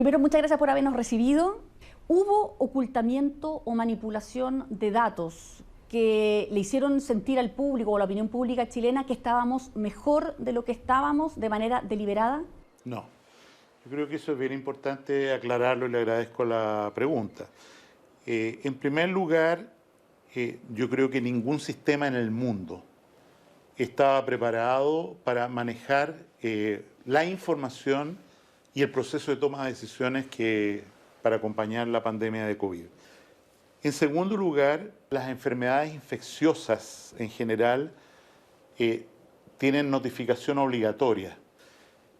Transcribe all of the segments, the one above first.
Primero, muchas gracias por habernos recibido. ¿Hubo ocultamiento o manipulación de datos que le hicieron sentir al público o a la opinión pública chilena que estábamos mejor de lo que estábamos de manera deliberada? No. Yo creo que eso es bien importante aclararlo y le agradezco la pregunta. En primer lugar, yo creo que ningún sistema en el mundo estaba preparado para manejar la información y el proceso de toma de decisiones para acompañar la pandemia de COVID. En segundo lugar, las enfermedades infecciosas en general tienen notificación obligatoria.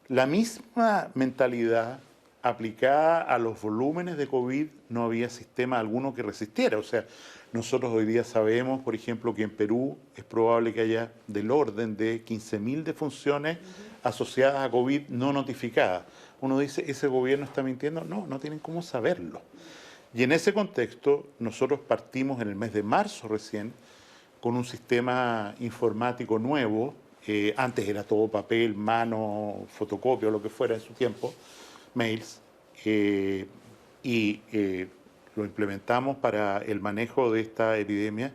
La misma mentalidad aplicada a los volúmenes de COVID, no había sistema alguno que resistiera. O sea, nosotros hoy día sabemos, por ejemplo, que en Perú es probable que haya del orden de 15.000 defunciones asociadas a COVID no notificadas. Uno dice, ¿ese gobierno está mintiendo? No, no tienen cómo saberlo. Y en ese contexto, nosotros partimos en el mes de marzo recién con un sistema informático nuevo. Antes era todo papel, mano, fotocopia o lo que fuera en su tiempo, mails, lo implementamos para el manejo de esta epidemia.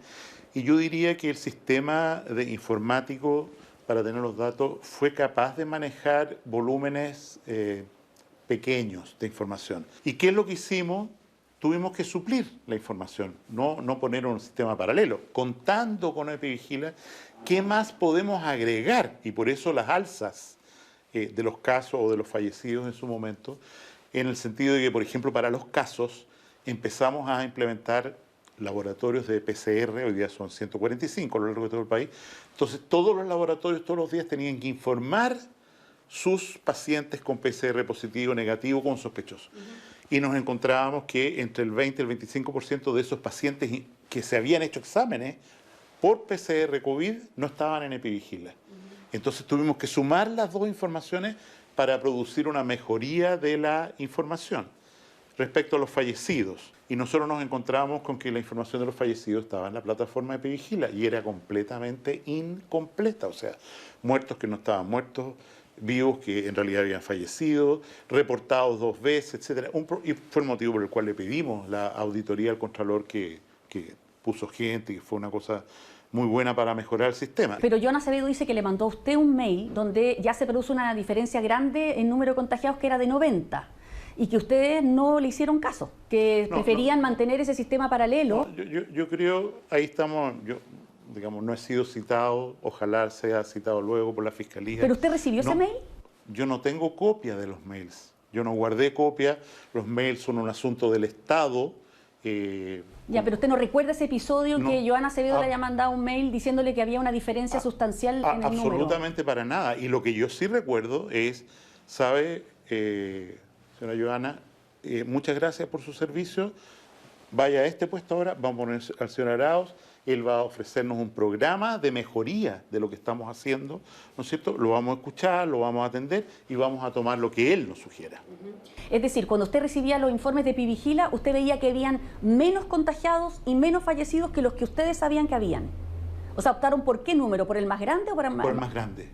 Y yo diría que el sistema informático para tener los datos fue capaz de manejar volúmenes pequeños de información. ¿Y qué es lo que hicimos? Tuvimos que suplir la información, no poner un sistema paralelo. Contando con Epivigila, ¿qué más podemos agregar? Y por eso las alzas de los casos o de los fallecidos en su momento, en el sentido de que, por ejemplo, para los casos empezamos a implementar laboratorios de PCR, hoy día son 145 a lo largo de todo el país. Entonces, todos los laboratorios todos los días tenían que informar sus pacientes con PCR positivo, negativo, con sospechoso. Y nos encontrábamos que entre el 20 y el 25% de esos pacientes que se habían hecho exámenes por PCR COVID no estaban en Epivigila. Entonces tuvimos que sumar las dos informaciones para producir una mejoría de la información respecto a los fallecidos. Y nosotros nos encontramos con que la información de los fallecidos estaba en la plataforma de Epivigila y era completamente incompleta. O sea, muertos que no estaban muertos, vivos que en realidad habían fallecido, reportados 2 veces, etc. Y fue el motivo por el cual le pedimos la auditoría al Contralor que puso gente, que fue una cosa muy buena para mejorar el sistema. Pero Joan Acevedo dice que le mandó a usted un mail donde ya se produce una diferencia grande en número de contagiados que era de 90 y que ustedes no le hicieron caso, que preferían mantener ese sistema paralelo. No, yo creo, ahí estamos, digamos, no he sido citado, ojalá sea citado luego por la Fiscalía. ¿Pero usted recibió ese mail? Yo no tengo copia de los mails, yo no guardé copia, los mails son un asunto del Estado. Ya, pero usted no recuerda ese episodio en que Joan Acevedo le haya mandado un mail diciéndole que había una diferencia sustancial en el número. Absolutamente para nada. Y lo que yo sí recuerdo es, ¿sabe, señora Joana? Muchas gracias por su servicio. Vaya a este puesto ahora, vamos a poner al señor Arauz, él va a ofrecernos un programa de mejoría de lo que estamos haciendo, ¿no es cierto? Lo vamos a escuchar, lo vamos a atender y vamos a tomar lo que él nos sugiera. Es decir, cuando usted recibía los informes de Epivigila, usted veía que habían menos contagiados y menos fallecidos que los que ustedes sabían que habían. O sea, ¿optaron por qué número? ¿Por el más grande o por el más grande? Por el más grande.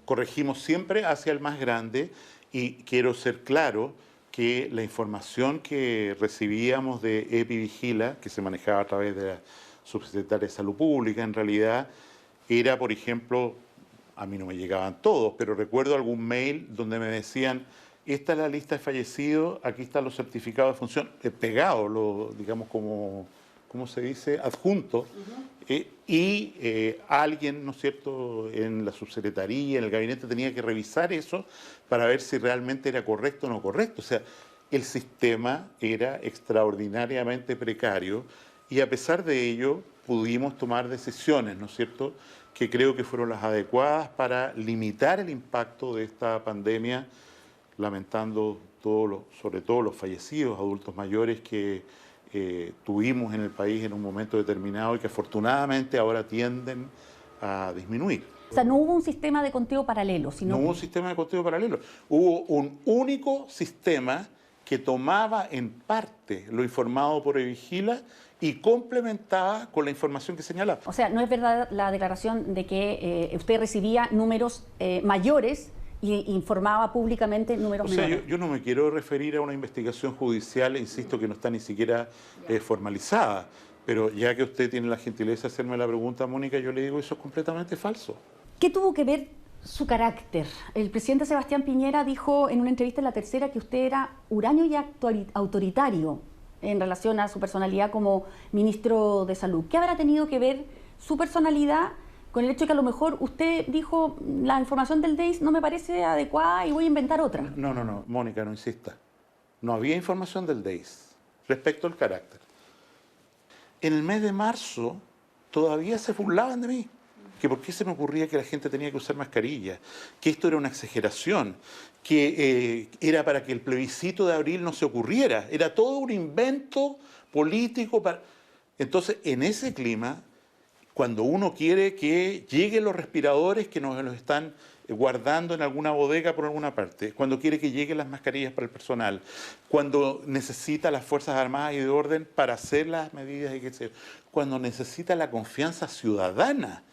Corregimos siempre hacia el más grande y quiero ser claro que la información que recibíamos de Epivigila, que se manejaba a través de la Subsecretaría de Salud Pública, en realidad era, por ejemplo, a mí no me llegaban todos, pero recuerdo algún mail donde me decían, esta es la lista de fallecidos, aquí están los certificados de función, pegados, digamos como, ¿cómo se dice?, adjuntos, alguien, ¿no es cierto?, en la subsecretaría, en el gabinete, tenía que revisar eso para ver si realmente era correcto o no correcto. O sea, el sistema era extraordinariamente precario y a pesar de ello pudimos tomar decisiones, ¿no es cierto?, que creo que fueron las adecuadas para limitar el impacto de esta pandemia, lamentando sobre todo los fallecidos, adultos mayores que tuvimos en el país en un momento determinado y que afortunadamente ahora tienden a disminuir. O sea, no hubo un sistema de conteo paralelo, sino... No hubo un sistema de conteo paralelo. Hubo un único sistema que tomaba en parte lo informado por Epivigila y complementaba con la información que señalaba. O sea, no es verdad la declaración de que usted recibía números mayores y informaba públicamente números O sea, menores. yo no me quiero referir a una investigación judicial, insisto que no está ni siquiera formalizada, pero ya que usted tiene la gentileza de hacerme la pregunta, Mónica, yo le digo eso es completamente falso. ¿Qué tuvo que ver su carácter? El presidente Sebastián Piñera dijo en una entrevista en La Tercera que usted era huraño y autoritario en relación a su personalidad como ministro de Salud. ¿Qué habrá tenido que ver su personalidad con el hecho de que a lo mejor usted dijo la información del DEIS no me parece adecuada y voy a inventar otra? No, Mónica, no insista. No había información del DEIS respecto al carácter. En el mes de marzo todavía se burlaban de mí. Que por qué se me ocurría que la gente tenía que usar mascarilla, que esto era una exageración, que era para que el plebiscito de abril no se ocurriera, era todo un invento político. Entonces, en ese clima, cuando uno quiere que lleguen los respiradores que nos los están guardando en alguna bodega por alguna parte, cuando quiere que lleguen las mascarillas para el personal, cuando necesita las Fuerzas Armadas y de orden para hacer las medidas, cuando necesita la confianza ciudadana,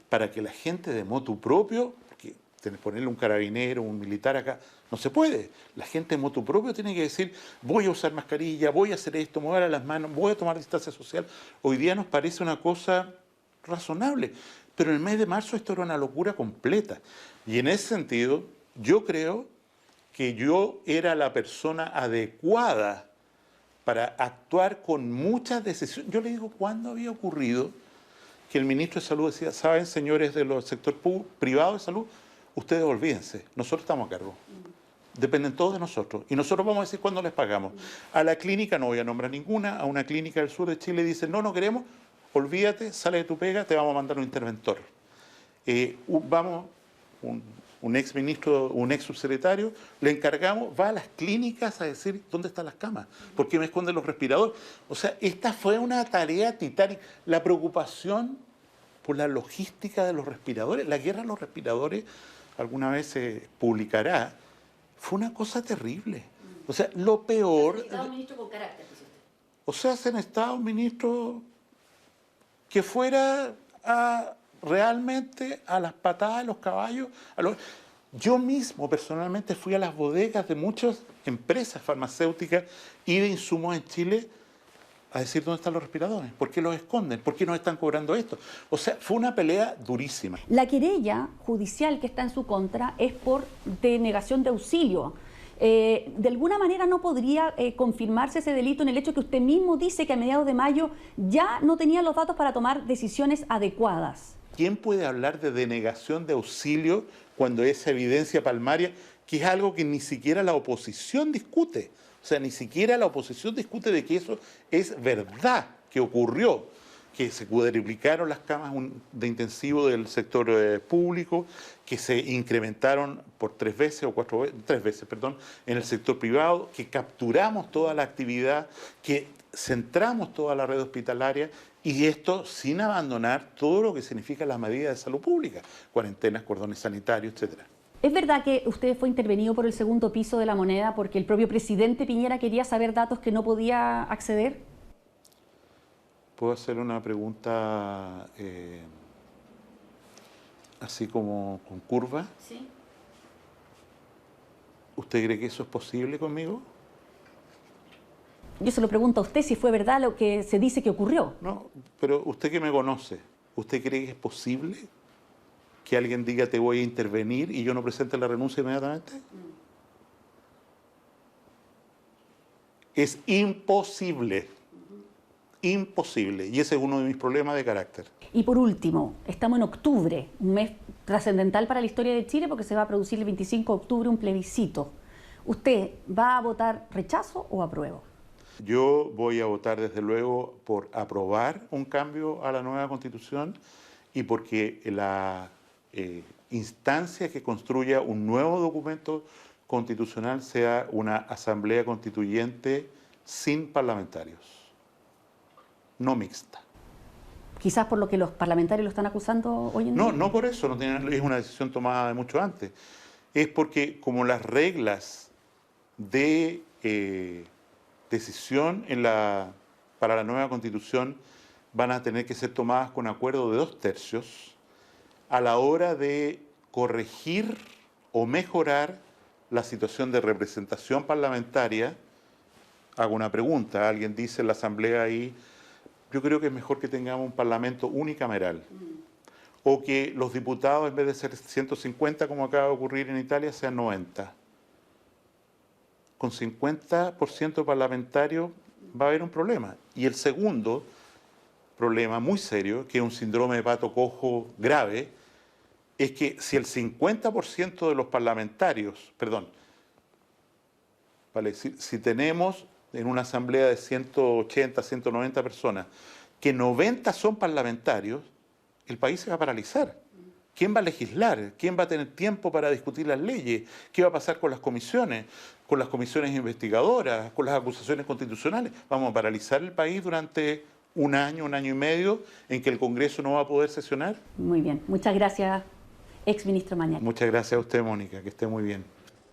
para que la gente de motu propio, porque ponerle un carabinero, un militar acá, no se puede. La gente de motu propio tiene que decir, voy a usar mascarilla, voy a hacer esto, me voy a lavar las manos, voy a tomar distancia social. Hoy día nos parece una cosa razonable, pero en el mes de marzo esto era una locura completa. Y en ese sentido, yo creo que yo era la persona adecuada para actuar con muchas decisiones. Yo le digo, ¿cuándo había ocurrido que el ministro de Salud decía, saben, señores del sector privado de salud, ustedes olvídense, nosotros estamos a cargo. Dependen todos de nosotros. Y nosotros vamos a decir cuándo les pagamos. A la clínica, no voy a nombrar ninguna, a una clínica del sur de Chile dicen, no queremos, olvídate, sale de tu pega, te vamos a mandar un interventor. Un ex ministro, un ex subsecretario, le encargamos, va a las clínicas a decir dónde están las camas, por qué me esconden los respiradores. O sea, esta fue una tarea titánica. La preocupación por la logística de los respiradores, la guerra a los respiradores, alguna vez se publicará, fue una cosa terrible. O sea, lo peor... Se necesitaba un ministro con carácter, dice usted. O sea, se necesitaba un ministro que fuera realmente a las patadas de los caballos. Yo mismo personalmente fui a las bodegas de muchas empresas farmacéuticas y de insumos en Chile a decir dónde están los respiradores, por qué los esconden, por qué nos están cobrando esto. O sea, fue una pelea durísima. La querella judicial que está en su contra es por denegación de auxilio. De alguna manera no podría confirmarse ese delito en el hecho que usted mismo dice que a mediados de mayo ya no tenía los datos para tomar decisiones adecuadas. ¿Quién puede hablar de denegación de auxilio cuando es evidencia palmaria, que es algo que ni siquiera la oposición discute? O sea, ni siquiera la oposición discute de que eso es verdad, que ocurrió, que se cuadriplicaron las camas de intensivo del sector público, que se incrementaron por 3 veces en el sector privado, que capturamos toda la actividad, que centramos toda la red hospitalaria, y esto sin abandonar todo lo que significa las medidas de salud pública, cuarentenas, cordones sanitarios, etcétera. ¿Es verdad que usted fue intervenido por el segundo piso de la moneda porque el propio presidente Piñera quería saber datos que no podía acceder? ¿Puedo hacer una pregunta así como con curva? Sí. ¿Usted cree que eso es posible conmigo? Yo se lo pregunto a usted si fue verdad lo que se dice que ocurrió. No, pero usted que me conoce, ¿usted cree que es posible que alguien diga te voy a intervenir y yo no presente la renuncia inmediatamente? Es imposible. Imposible. Y ese es uno de mis problemas de carácter. Y por último, estamos en octubre, un mes trascendental para la historia de Chile porque se va a producir el 25 de octubre un plebiscito. ¿Usted va a votar rechazo o apruebo? Yo voy a votar desde luego por aprobar un cambio a la nueva Constitución y porque la instancia que construya un nuevo documento constitucional sea una asamblea constituyente sin parlamentarios, no mixta. Quizás por lo que los parlamentarios lo están acusando hoy en día. No por eso, es una decisión tomada de mucho antes. Es porque como las reglas de decisión para la nueva Constitución van a tener que ser tomadas con acuerdo de 2/3, a la hora de corregir o mejorar la situación de representación parlamentaria. Hago una pregunta, alguien dice en la Asamblea ahí, yo creo que es mejor que tengamos un parlamento unicameral, o que los diputados, en vez de ser 150, como acaba de ocurrir en Italia, sean 90. Con 50% parlamentario va a haber un problema. Y el segundo problema muy serio, que es un síndrome de pato cojo grave, es que si el 50% de los parlamentarios, vale, si tenemos en una asamblea de 180, 190 personas, que 90 son parlamentarios, el país se va a paralizar. ¿Quién va a legislar? ¿Quién va a tener tiempo para discutir las leyes? ¿Qué va a pasar con las comisiones investigadoras, con las acusaciones constitucionales? Vamos a paralizar el país durante un año y medio en que el Congreso no va a poder sesionar. Muy bien. Muchas gracias, exministro Mañalich. Muchas gracias a usted, Mónica, que esté muy bien.